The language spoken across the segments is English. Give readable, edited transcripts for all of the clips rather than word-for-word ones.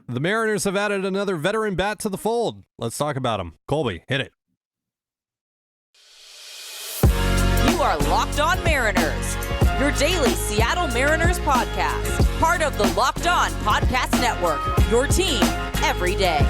The Mariners have added another veteran bat to the fold. Let's talk about him. Colby, hit it. You are Locked On Mariners, your daily Seattle Mariners podcast. Part of the Locked On Podcast Network, your team every day.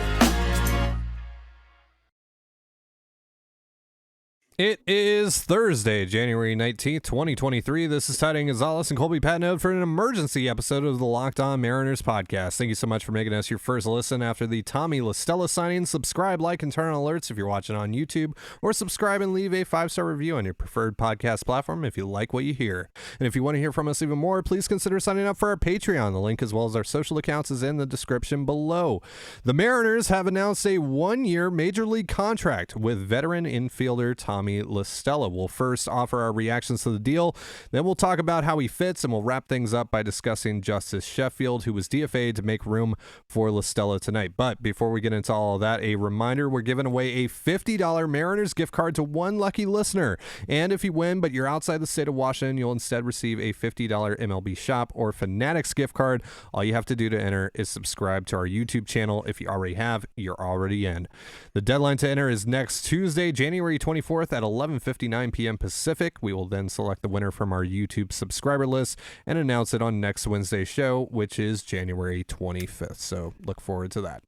It is Thursday, January 19th, 2023. This is Trident Gonzalez and Colby Patnode for an emergency episode of the Locked On Mariners podcast. Thank you so much for making us your first listen after the Tommy LaStella signing. Subscribe, like, and turn on alerts if you're watching on YouTube, or subscribe and leave a 5-star review on your preferred podcast platform if you like what you hear. And if you want to hear from us even more, please consider signing up for our Patreon. The link as well as our social accounts is in the description below. The Mariners have announced a one-year major league contract with veteran infielder Tommy LaStella. We'll first offer our reactions to the deal, then we'll talk about how he fits, and we'll wrap things up by discussing Justus Sheffield, who was DFA'd to make room for LaStella tonight. But before we get into all of that, a reminder, we're giving away a $50 Mariners gift card to one lucky listener. And if you win, but you're outside the state of Washington, you'll instead receive a $50 MLB Shop or Fanatics gift card. All you have to do to enter is subscribe to our YouTube channel. If you already have, you're already in. The deadline to enter is next Tuesday, January 24th at 11:59 p.m. Pacific. We will then select the winner from our YouTube subscriber list and announce it on next Wednesday's show, which is January 25th. So look forward to that.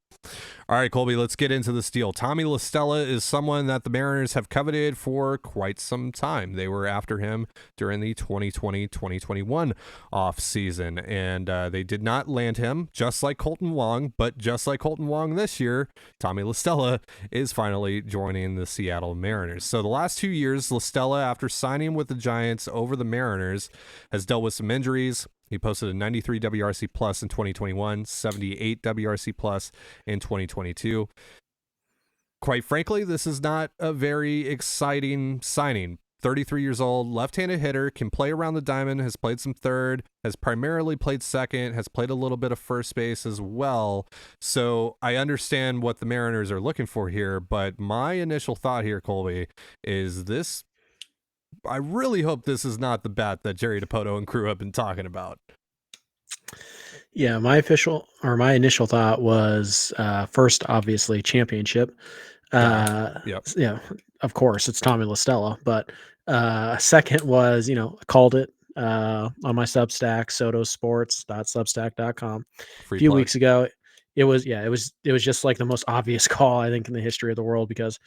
All right, Colby, let's get into this deal. Tommy LaStella is someone that the Mariners have coveted for quite some time. They were after him during the 2020-2021 offseason, and they did not land him, just like Kolten Wong. But just like Kolten Wong this year, Tommy LaStella is finally joining the Seattle Mariners. So the last 2 years, LaStella, after signing with the Giants over the Mariners, has dealt with some injuries. He posted a 93 WRC plus in 2021, 78 WRC plus in 2022. Quite frankly, this is not a very exciting signing. 33 years old, left-handed hitter, can play around the diamond, has played some third, has primarily played second, has played a little bit of first base as well. So I understand what the Mariners are looking for here, but my initial thought here, Colby, is this. I really hope this is not the bat that Jerry DiPoto and crew have been talking about. Yeah, my initial thought was first, obviously, championship. Yeah, of course, it's Tommy LaStella. But second was, I called it on my Substack, sotosports.substack.com a few weeks ago. It was just like the most obvious call, I think, in the history of the world, because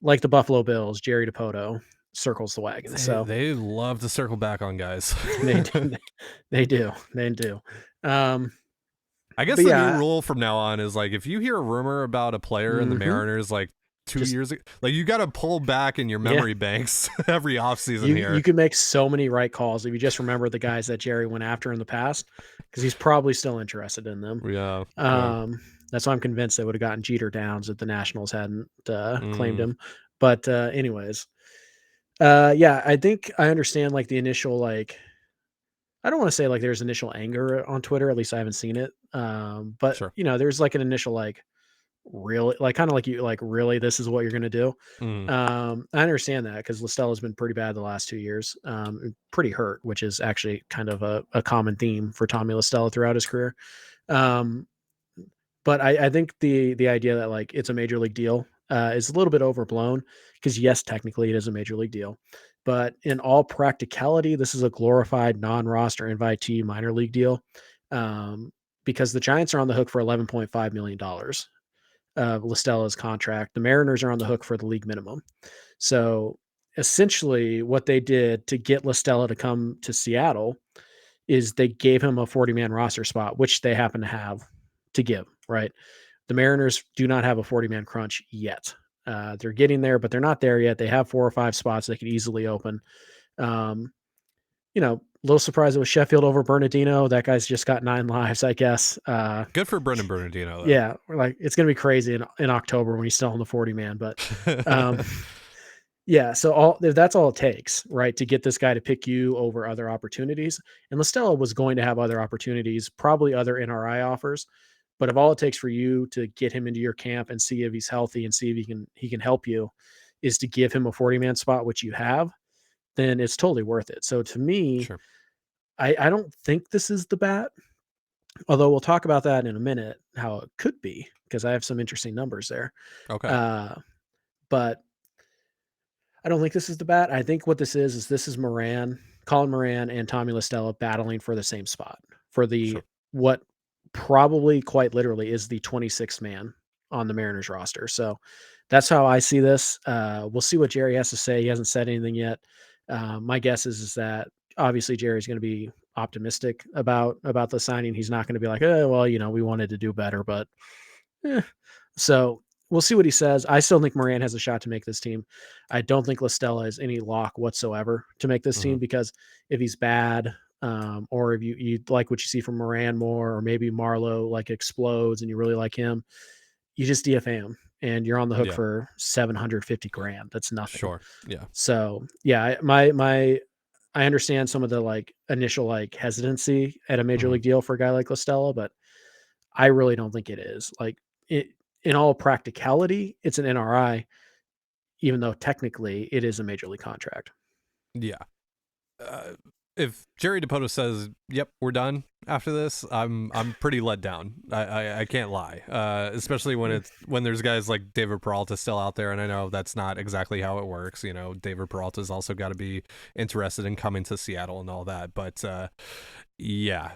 like the Buffalo Bills, Jerry DiPoto circles the wagon. So they love to circle back on guys. They do. I guess the new rule from now on is, like, if you hear a rumor about a player in the Mariners, like 2 years ago, like, you got to pull back in your memory banks every offseason here. You can make so many right calls if you just remember the guys that Jerry went after in the past, because he's probably still interested in them. Yeah. That's why I'm convinced they would have gotten Jeter Downs if the Nationals hadn't claimed him. But anyways, I think I understand, like, the initial, like, I don't want to say like there's initial anger on Twitter. At least I haven't seen it. But sure. There's like an initial, like, really, like, kind of like, you like, really, this is what you're going to do. I understand that, because LaStella's been pretty bad the last 2 years, pretty hurt, which is actually kind of a common theme for Tommy LaStella throughout his career. But I think the idea that, like, it's a major league deal is a little bit overblown, because yes, technically it is a major league deal, but in all practicality, this is a glorified non-roster invitee minor league deal, because the Giants are on the hook for $11.5 million of LaStella's contract. The Mariners are on the hook for the league minimum. So essentially what they did to get LaStella to come to Seattle is they gave him a 40-man roster spot, which they happen to have to give, right? The Mariners do not have a 40-man crunch yet. They're getting there, but they're not there yet. They have 4 or 5 spots they could easily open. A little surprised it was Sheffield over Bernardino. That guy's just got 9 lives, I guess. Good for Brendan Bernardino, though. Yeah, like, it's going to be crazy in October when he's still on the 40-man. But so that's all it takes, right, to get this guy to pick you over other opportunities. And LaStella was going to have other opportunities, probably other NRI offers. But if all it takes for you to get him into your camp and see if he's healthy and see if he can help you is to give him a 40-man spot, which you have, then it's totally worth it. So to me, sure. I don't think this is the bat. Although we'll talk about that in a minute, how it could be, because I have some interesting numbers there. Okay. But I don't think this is the bat. I think what this is this is Colin Moran and Tommy LaStella battling for the same spot for Sure. what probably quite literally is the 26th man on the Mariners roster. So that's how I see this. We'll see what Jerry has to say. He hasn't said anything yet. My guess is that obviously Jerry's going to be optimistic about the signing. He's not going to be like, oh, well, we wanted to do better, but so we'll see what he says. I still think Moran has a shot to make this team. I don't think LaStella is any lock whatsoever to make this team, because if he's bad, or if you like what you see from Moran more, or maybe Marlowe like explodes and you really like him, you just DFA him and you're on the hook for $750,000. That's nothing. Sure. Yeah. So yeah, I understand some of the like initial like hesitancy at a major league deal for a guy like LaStella, but I really don't think it is. Like, in all practicality, it's an NRI, even though technically it is a major league contract. Yeah. If Jerry DiPoto says, "Yep, we're done after this," I'm pretty let down. I can't lie, especially when there's guys like David Peralta still out there, and I know that's not exactly how it works. David Peralta's also got to be interested in coming to Seattle and all that. But yeah,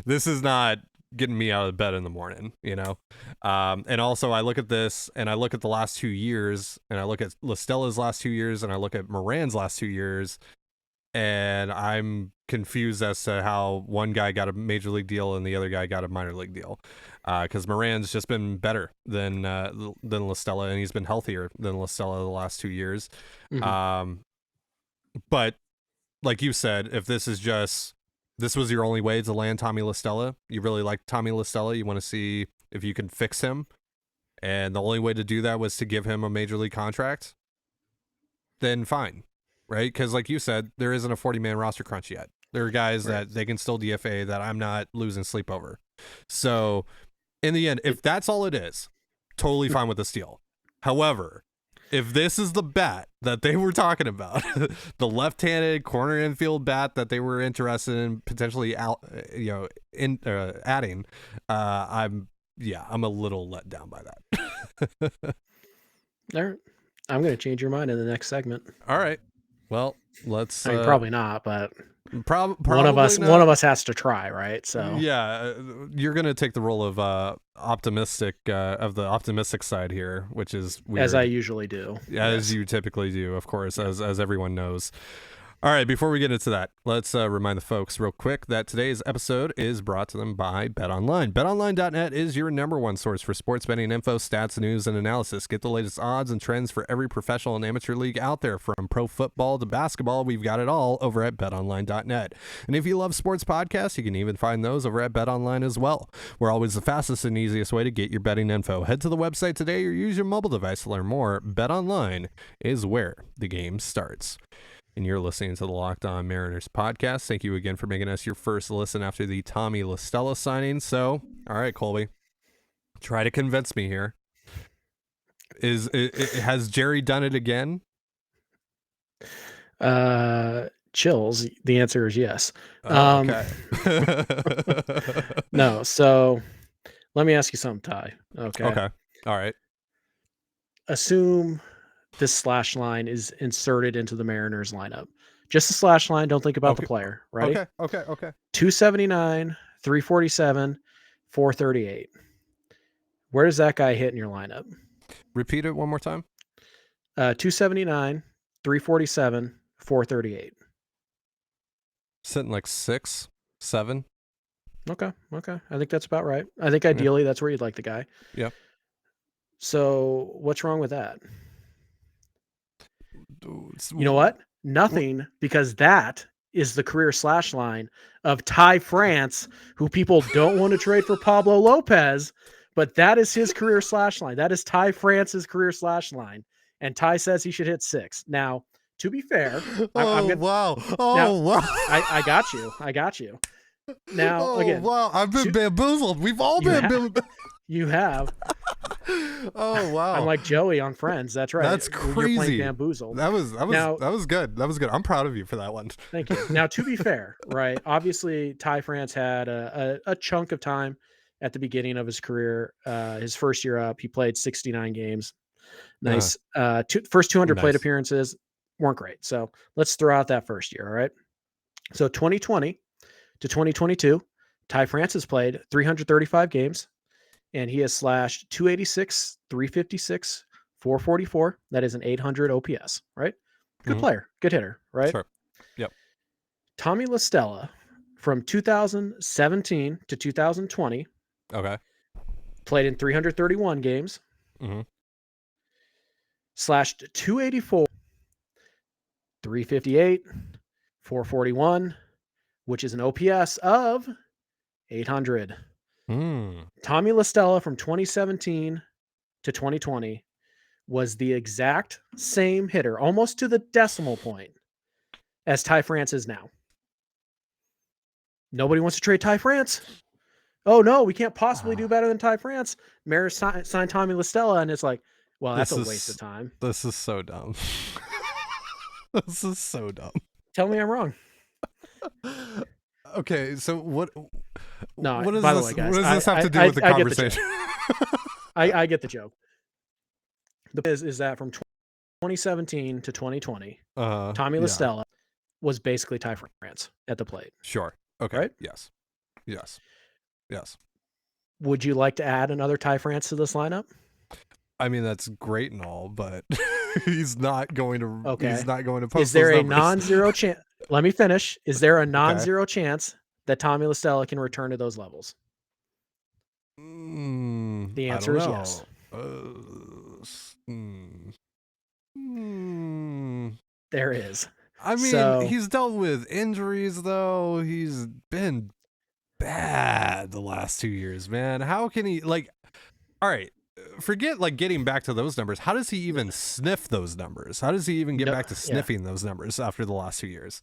this is not getting me out of bed in the morning, and also I look at this and I look at the last 2 years, and I look at LaStella's last 2 years, and I look at Moran's last 2 years. And I'm confused as to how one guy got a major league deal and the other guy got a minor league deal, because Moran's just been better than LaStella, and he's been healthier than LaStella the last 2 years. But like you said, if this was your only way to land Tommy LaStella, you really like Tommy LaStella, you want to see if you can fix him, and the only way to do that was to give him a major league contract, then fine. Right? Because like you said, there isn't a 40-man roster crunch yet. There are guys that they can still DFA that I'm not losing sleep over. So in the end, if that's all it is, totally fine with the steal. However, if this is the bat that they were talking about, the left-handed corner infield bat that they were interested in potentially adding, I'm a little let down by that. All right. I'm going to change your mind in the next segment. All right. Well, let's. I mean, probably not, but probably one of us has to try, right? So yeah, you're gonna take the role of the optimistic side here, which is weird. As I usually do, as you typically do, of course, as everyone knows. All right, before we get into that, let's remind the folks real quick that today's episode is brought to them by BetOnline. BetOnline.net is your #1 source for sports betting info, stats, news, and analysis. Get the latest odds and trends for every professional and amateur league out there. From pro football to basketball, we've got it all over at BetOnline.net. And if you love sports podcasts, you can even find those over at BetOnline as well. We're always the fastest and easiest way to get your betting info. Head to the website today or use your mobile device to learn more. BetOnline is where the game starts. And you're listening to the Locked On Mariners podcast. Thank you again for making us your first listen after the Tommy LaStella signing. So, all right, Colby, try to convince me here. Has Jerry done it again? Chills. The answer is yes. Okay. No. So let me ask you something, Ty. Okay. Okay. All right. Assume this slash line is inserted into the Mariners lineup. Just the slash line. Don't think about the player. Right? Okay. 279, 347, 438. Where does that guy hit in your lineup? Repeat it one more time. 279, 347, 438. Sitting like 6, 7. Okay. I think that's about right. I think ideally that's where you'd like the guy. Yep. So what's wrong with that? You know what? Nothing, because that is the career slash line of Ty France, who people don't want to trade for Pablo Lopez, but that is his career slash line. That is Ty France's career slash line. And Ty says he should hit 6. Now, to be fair, wow. I got you. Now, again, wow. I've been bamboozled. We've all been. You have. Oh wow. I'm like Joey on Friends. That's right. That's When you're playing crazy. Bamboozled. That was Now, good. That was good. I'm proud of you for that one. thank you. Now, to be fair, right? Obviously, Ty France had a chunk of time at the beginning of his career. His first year up, he played 69 games. Nice. First 200 plate Nice. appearances weren't great. So let's throw out that first year. All right. So 2020 to 2022, Ty France has played 335 games, and he has slashed 286, 356, 444. That is an 800 OPS, right? Good player, good hitter, right? Sure. Yep. Tommy La Stella from 2017 to 2020 Okay. played in 331 games, slashed 284, 358, 441, which is an OPS of 800. Tommy La Stella from 2017 to 2020 was the exact same hitter, almost to the decimal point, as Ty France is now. Nobody wants to trade Ty France. Oh no, we can't possibly do better than Ty France. Mariners signed Tommy La Stella, and it's like, well, that's a waste of time. This is so dumb. This is so dumb. Tell me I'm wrong. Okay, so what? No, what is by this? the way, guys, what does this have to do with the conversation? I get the joke. The is that from 2017 to 2020, Tommy La Stella was basically Ty France at the plate. Sure. Okay. Right? Yes. Yes. Yes. Would you like to add another Ty France to this lineup? I mean, that's great and all, but he's not going to. Okay. He's not going to post. Is there those a numbers. non-zero chance? Let me finish. Is there a non-zero chance that Tommy La Stella can return to those levels? The answer is yes. There is. I mean, he's dealt with injuries, though. He's been bad the last 2 years, man. How can he, like, all right, forget, like, getting back to those numbers. How does he even sniff those numbers? How does he even get back to sniffing those numbers after the last 2 years?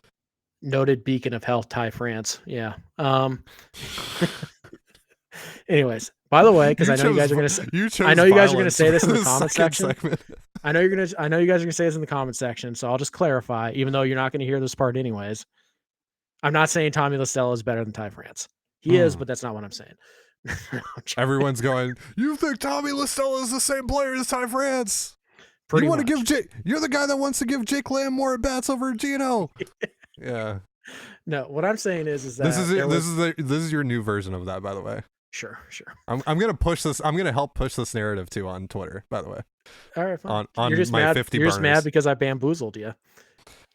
Noted beacon of health, Ty France. Yeah. Anyways, by the way, because I know you guys are going to, I know you guys are going to say this in the comment section. I know you guys are going to say this in the comment section. So I'll just clarify, even though you're not going to hear this part anyways. I'm not saying Tommy La Stella is better than Ty France. He is, but that's not what I'm saying. Everyone's going, you think Tommy La Stella is the same player as Ty France? Pretty you want much. to give Jake? You're the guy that wants to give Jake Lamb more at bats over Gino. Yeah. No, what I'm saying is that this is your new version of that, by the way. Sure. I'm gonna push this. I'm gonna help push this narrative too on Twitter, by the way. All right, fine. On you're just my mad. 50 You're burners. just mad because I bamboozled you.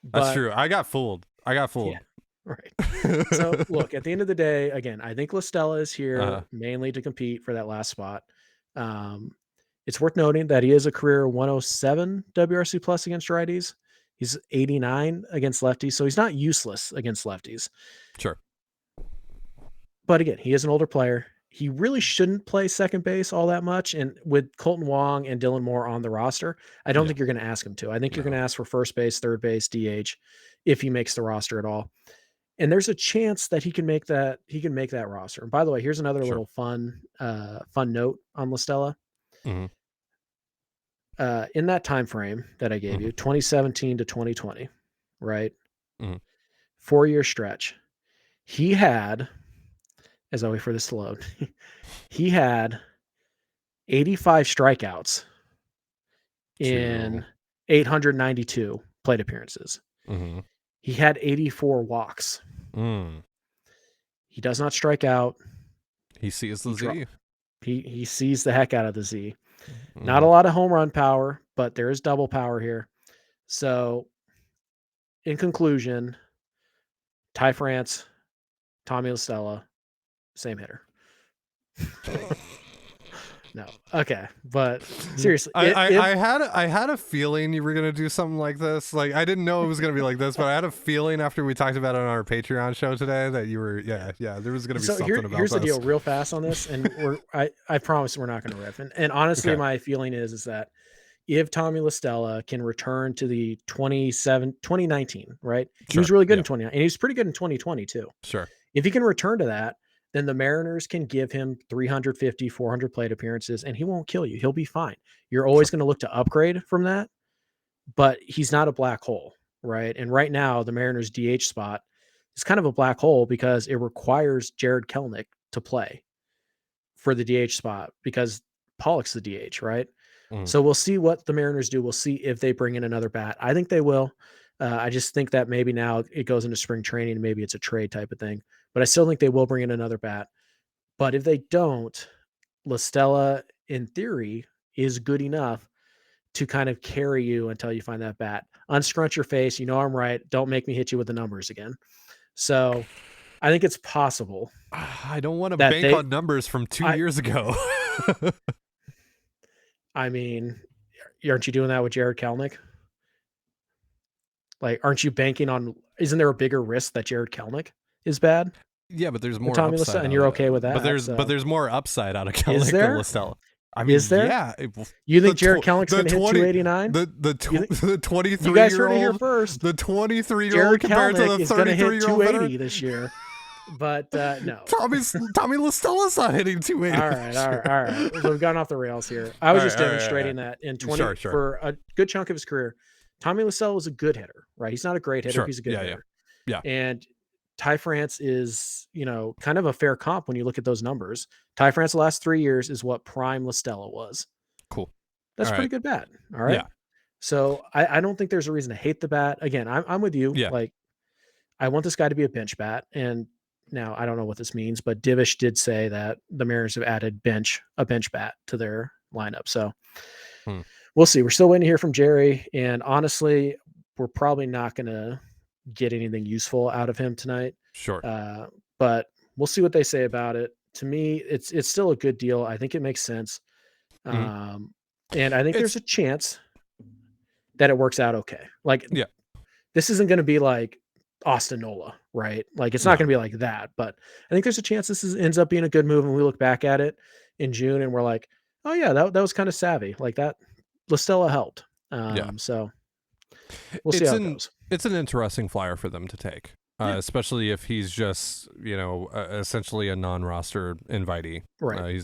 That's true. I got fooled. Yeah, right. So look, at the end of the day, again, I think La Stella is here mainly to compete for that last spot. It's worth noting that he is a career 107 WRC plus against righties. He's 89 against lefties, so he's not useless against lefties. Sure. But again, he is an older player. He really shouldn't play second base all that much. And with Colton Wong and Dylan Moore on the roster, I don't think you're going to ask him to. I think you're going to ask for first base, third base, DH, if he makes the roster at all. And there's a chance that he can make that roster. And by the way, here's another little fun note on La Stella. In that time frame that I gave you, 2017 to 2020, right? 4-year stretch. He had, as I wait for this to load, he had 85 strikeouts in 892 plate appearances. He had 84 walks. He does not strike out. He sees the Z. He sees the heck out of the Z. Not a lot of home run power, but there is double power here. So, in conclusion, Ty France, Tommy La Stella, same hitter. No. Okay. But seriously, I had a feeling you were going to do something like this. Like, I didn't know it was going to be like this, but I had a feeling after we talked about it on our Patreon show today that you were, there was going to be something about this. Here's the deal real fast on this. And I promise we're not going to riff. And honestly, my feeling is that if Tommy La Stella can return to the 2019, right? He was really good in 2019, and he was pretty good in 2020 too. Sure. If he can return to that, then the Mariners can give him 350, 400 plate appearances, and he won't kill you. He'll be fine. You're always Sure. going to look to upgrade from that, but he's not a black hole, right? And right now, the Mariners DH spot is kind of a black hole because it requires Jared Kelenic to play for the DH spot because Pollock's the DH, right? Mm. So we'll see what the Mariners do. We'll see if they bring in another bat. I think they will. I just think that maybe now it goes into spring training and maybe it's a trade type of thing. But I still think they will bring in another bat. But if they don't, La Stella, in theory, is good enough to kind of carry you until you find that bat. Unscrunch your face. You know I'm right. Don't make me hit you with the numbers again. So I think it's possible. I don't want to that bank on numbers from 2 years ago. I mean, aren't you doing that with Jared Kelenic? Like, aren't you banking on? Isn't there a bigger risk that Jared Kelenic is bad? Yeah, but there's more Tommy La upside. Stella, and you're okay with that. But there's more upside out of Kelenic than La Stella. I mean, is there? Yeah. You think Jared Kelenick's going to hit 289? The 23-year-old. You guys heard it here first. The 23-year-old compared to the 33-year-old 280 this year. But no. Tommy La Stella's not hitting 280. All right. So we've gone off the rails here. I was just demonstrating that in 20 for a good chunk of his career. Tommy La Stella was a good hitter, right? He's not a great hitter. He's a good hitter. Yeah. And Ty France is, kind of a fair comp when you look at those numbers. Ty France the last 3 years is what prime La Stella was. Cool. That's pretty good bat. All right. Yeah. So I don't think there's a reason to hate the bat. Again, I'm with you. Yeah. Like, I want this guy to be a bench bat. And now I don't know what this means, but Divish did say that the Mariners have added a bench bat to their lineup. So we'll see. We're still waiting to hear from Jerry. And honestly, we're probably not going to get anything useful out of him tonight. Sure. But we'll see what they say about it. To me, it's still a good deal. I think it makes sense. And I think there's a chance that it works out okay. Like, this isn't going to be like Austin Nola, right? Like, it's not going to be like that, but I think there's a chance this ends up being a good move. And we look back at it in June and we're like, oh yeah, that was kind of savvy. Like, that La Stella helped. So we'll see how it goes. It's an interesting flyer for them to take, especially if he's just, essentially a non-roster invitee. Right.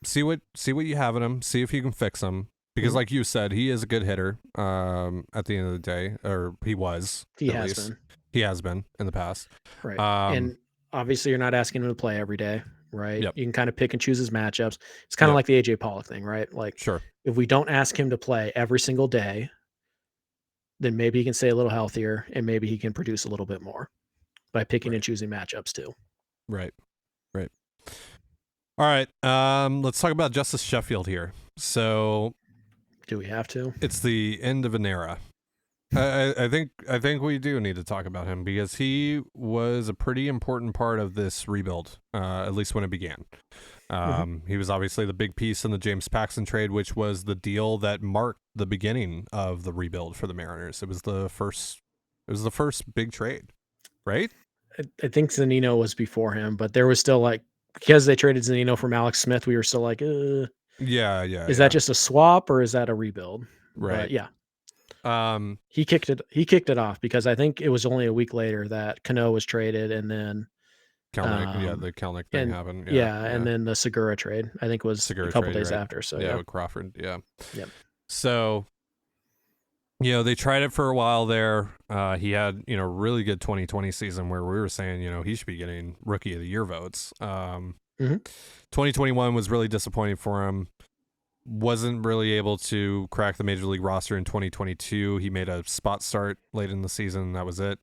See what you have in him. See if you can fix him. Because, like you said, he is a good hitter. At the end of the day, or he was. He has been. He has been in the past. Right. And obviously, you're not asking him to play every day, right? Yep. You can kind of pick and choose his matchups. It's kind of like the AJ Pollock thing, right? Like, sure. If we don't ask him to play every single day, then maybe he can stay a little healthier and maybe he can produce a little bit more by picking and choosing matchups too. Right. All right. Let's talk about Justus Sheffield here. So, do we have to? It's the end of an era. I think we do need to talk about him because he was a pretty important part of this rebuild, at least when it began. He was obviously the big piece in the James Paxton trade, which was the deal that marked the beginning of the rebuild for the Mariners. It was the first big trade, right? I think Zunino was before him, but there was still because they traded Zunino from Alex Smith, we were still like, yeah. Is that just a swap or is that a rebuild? Right. But yeah. He kicked it off because I think it was only a week later that Cano was traded and then Kelenic, the Kelenic thing happened. And then the Segura trade, I think, was a couple days after. So with Crawford. Yeah. Yep. So, they tried it for a while there. He had, really good 2020 season where we were saying, he should be getting Rookie of the Year votes. 2021 was really disappointing for him. Wasn't really able to crack the major league roster in 2022. He made a spot start late in the season. That was it.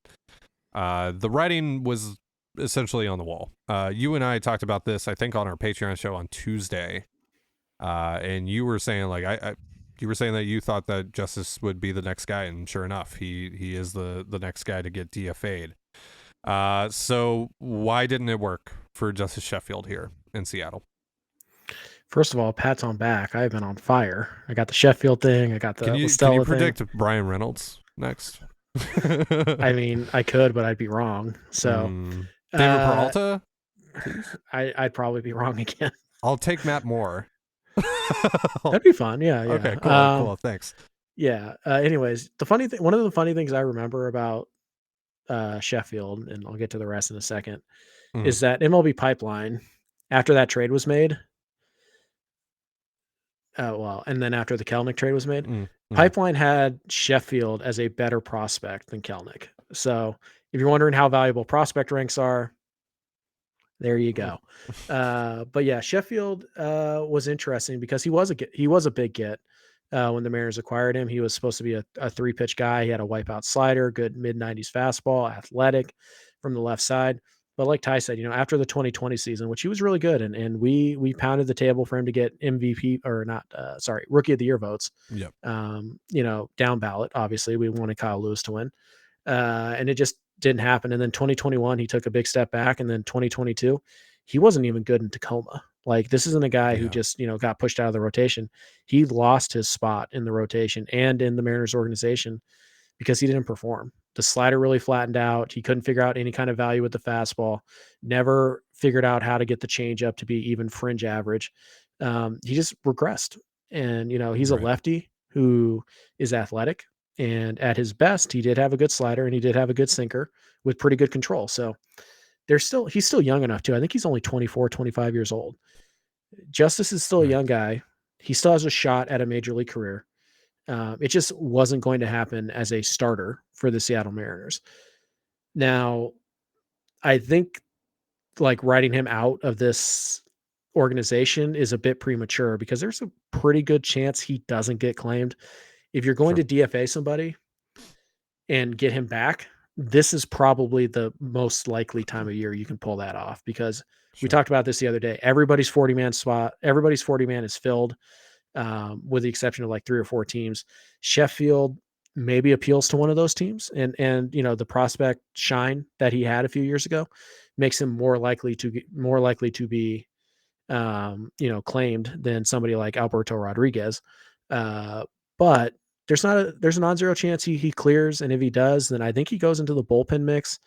The writing was essentially on the wall. You and I talked about this, I think, on our Patreon show on Tuesday. And you were saying you were saying that you thought that Justus would be the next guy, and sure enough, he is the next guy to get DFA'd. So why didn't it work for Justus Sheffield here in Seattle? First of all, pats on back. I've been on fire. I got the Sheffield thing. I got the Can you predict Brian Reynolds next? I mean, I could, but I'd be wrong. So David Peralta? I'd probably be wrong again. I'll take Matt Moore. That'd be fun. Yeah. Okay, cool. Thanks. Yeah. Anyways, one of the funny things I remember about Sheffield, and I'll get to the rest in a second, is that MLB Pipeline, after that trade was made, and then after the Kelenic trade was made, Pipeline had Sheffield as a better prospect than Kelenic. So if you're wondering how valuable prospect ranks are, there you go. But yeah, Sheffield was interesting because he was a big get when the Mariners acquired him. He was supposed to be a 3-pitch guy. He had a wipeout slider, good mid-90s fastball, athletic from the left side. But like Ty said, after the 2020 season, which he was really good, and we pounded the table for him to get MVP Rookie of the Year votes. Yep. Down ballot. Obviously, we wanted Kyle Lewis to win, and it just didn't happen. And then 2021, he took a big step back, and then 2022, he wasn't even good in Tacoma. Like, this isn't a guy who just got pushed out of the rotation. He lost his spot in the rotation and in the Mariners organization because he didn't perform. The slider really flattened out. He couldn't figure out any kind of value with the fastball, never figured out how to get the changeup to be even fringe average. He just regressed. And, he's a lefty who is athletic. And at his best, he did have a good slider and he did have a good sinker with pretty good control. So he's still young enough too. I think he's only 24, 25 years old. Justus is still a young guy. He still has a shot at a major league career. It just wasn't going to happen as a starter for the Seattle Mariners. Now, I think like writing him out of this organization is a bit premature because there's a pretty good chance he doesn't get claimed. If you're going to DFA somebody and get him back, this is probably the most likely time of year you can pull that off because we talked about this the other day. Everybody's 40-man spot, everybody's 40-man is filled. With the exception of like 3 or 4 teams. Sheffield maybe appeals to one of those teams. And the prospect shine that he had a few years ago makes him more likely to be claimed than somebody like Alberto Rodriguez. But there's a non-zero chance he clears. And if he does, then I think he goes into the bullpen mix.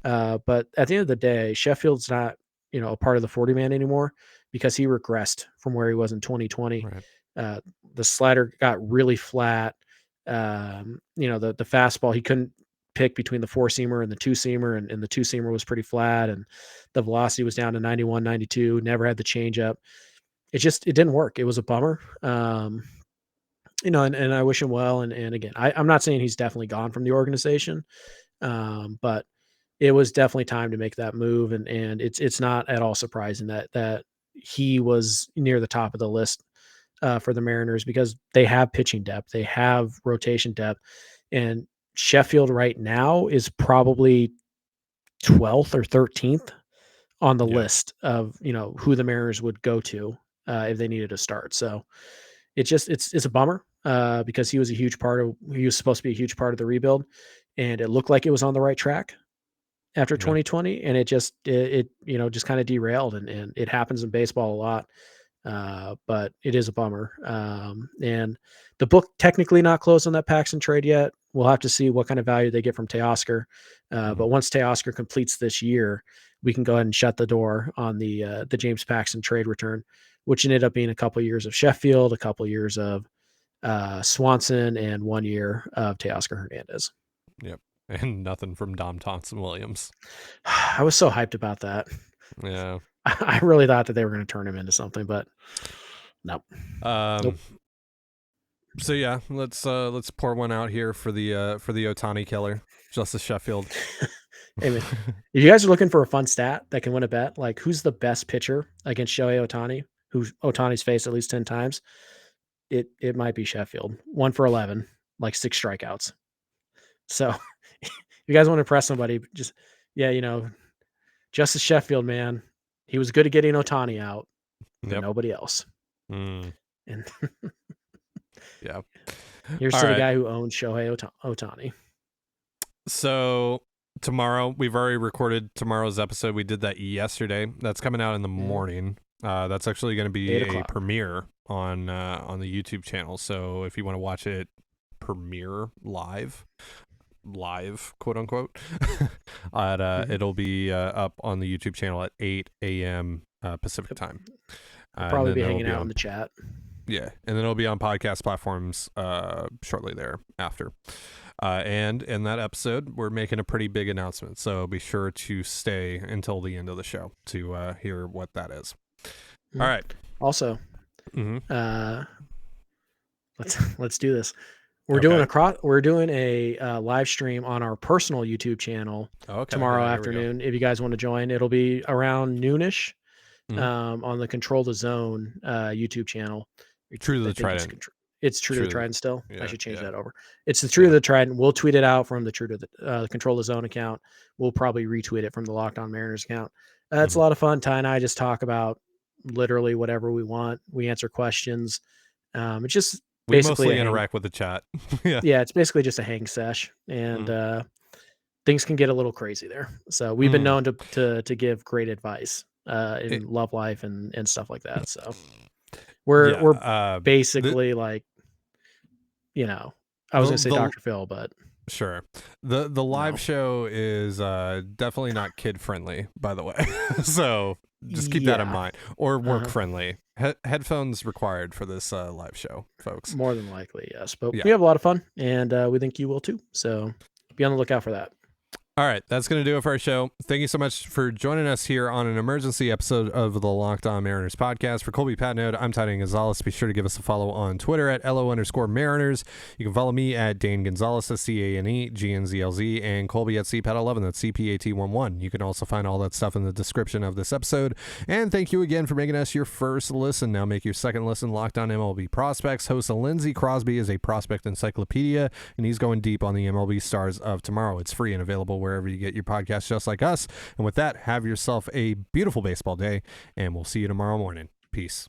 But at the end of the day, Sheffield's not, a part of the 40-man anymore because he regressed from where he was in 2020. Right. The slider got really flat. The fastball, he couldn't pick between the 4-seamer and the 2-seamer, and the 2-seamer was pretty flat, and the velocity was down to 91, 92, never had the changeup. It didn't work. It was a bummer. And I wish him well. And again, I'm not saying he's definitely gone from the organization, but it was definitely time to make that move. And it's not at all surprising that he was near the top of the list for the Mariners because they have pitching depth, they have rotation depth, and Sheffield right now is probably 12th or 13th on the list of who the Mariners would go to if they needed to start. So it's a bummer because he was supposed to be a huge part of the rebuild, and it looked like it was on the right track after 2020, and it just kind of derailed, and it happens in baseball a lot. But it is a bummer. And the book technically not closed on that Paxton trade yet. We'll have to see what kind of value they get from Teoscar. But once Teoscar completes this year, we can go ahead and shut the door on the James Paxton trade return, which ended up being a couple years of Sheffield, a couple years of Swanson, and 1 year of Teoscar Hernandez. Yep. And nothing from Dom Thompson-Williams. I was so hyped about that. Yeah. I really thought that they were going to turn him into something, but nope. Nope. So yeah, let's pour one out here for the Ohtani killer, Justus Sheffield. Hey man, if you guys are looking for a fun stat that can win a bet, like who's the best pitcher against Shohei Ohtani, who Ohtani's faced at least 10 times, it might be Sheffield. 1 for 11, like 6 strikeouts. So if you guys want to impress somebody, just Justus Sheffield, man. He was good at getting Ohtani out, but nobody else. And yeah. Here's to the guy who owns Shohei Ohtani. So tomorrow, we've already recorded tomorrow's episode. We did that yesterday. That's coming out in the morning. That's actually going to be a premiere on the YouTube channel. So if you want to watch it premiere live, quote unquote, it'll be up on the YouTube channel at 8 a.m. Pacific time. I'll probably be hanging out in the chat. Yeah, and then it'll be on podcast platforms shortly thereafter. And in that episode, we're making a pretty big announcement, so be sure to stay until the end of the show to hear what that is. All right. Also, Mm-hmm. let's do this. We're Okay. doing a live stream on our personal YouTube channel tomorrow Yeah, here we go. afternoon. If you guys want to join, it'll be around noonish Mhm. on the Control the Zone YouTube channel. True to I the think Trident. it's True to the True to the- Trident still. I Yeah, should change yeah. that over. It's the True to the Trident. We'll tweet it out from the True to the Control the Zone account. We'll probably retweet it from the Locked On Mariners account. It's a lot of fun. Ty and I just talk about literally whatever we want. We answer questions. It's just We basically mostly interact with the chat. Yeah. yeah, it's basically just a hang sesh, and things can get a little crazy there. So we've been known to give great advice in love life and stuff like that. So we're basically like, you know, I was gonna say Dr. Phil, but sure. The live show is definitely not kid friendly, by the way. So just keep that in mind, or work friendly. Headphones required for this live show, folks. More than likely, yes. But we have a lot of fun, and we think you will too. So be on the lookout for that. All right, that's going to do it for our show. Thank you so much for joining us here on an emergency episode of the Locked On Mariners podcast. For Colby Patnode, I'm Trident Gonzalez. Be sure to give us a follow on Twitter at LO_Mariners. You can follow me at Dane Gonzalez, that's CANEGNZLZ, and Colby at CPAT11, that's CPAT11. You can also find all that stuff in the description of this episode. And thank you again for making us your first listen. Now make your second listen Locked On MLB Prospects. Host Lindsey Crosby is a prospect encyclopedia, and he's going deep on the MLB stars of tomorrow. It's free and available wherever you get your podcasts, just like us. And with that, have yourself a beautiful baseball day, and we'll see you tomorrow morning. Peace.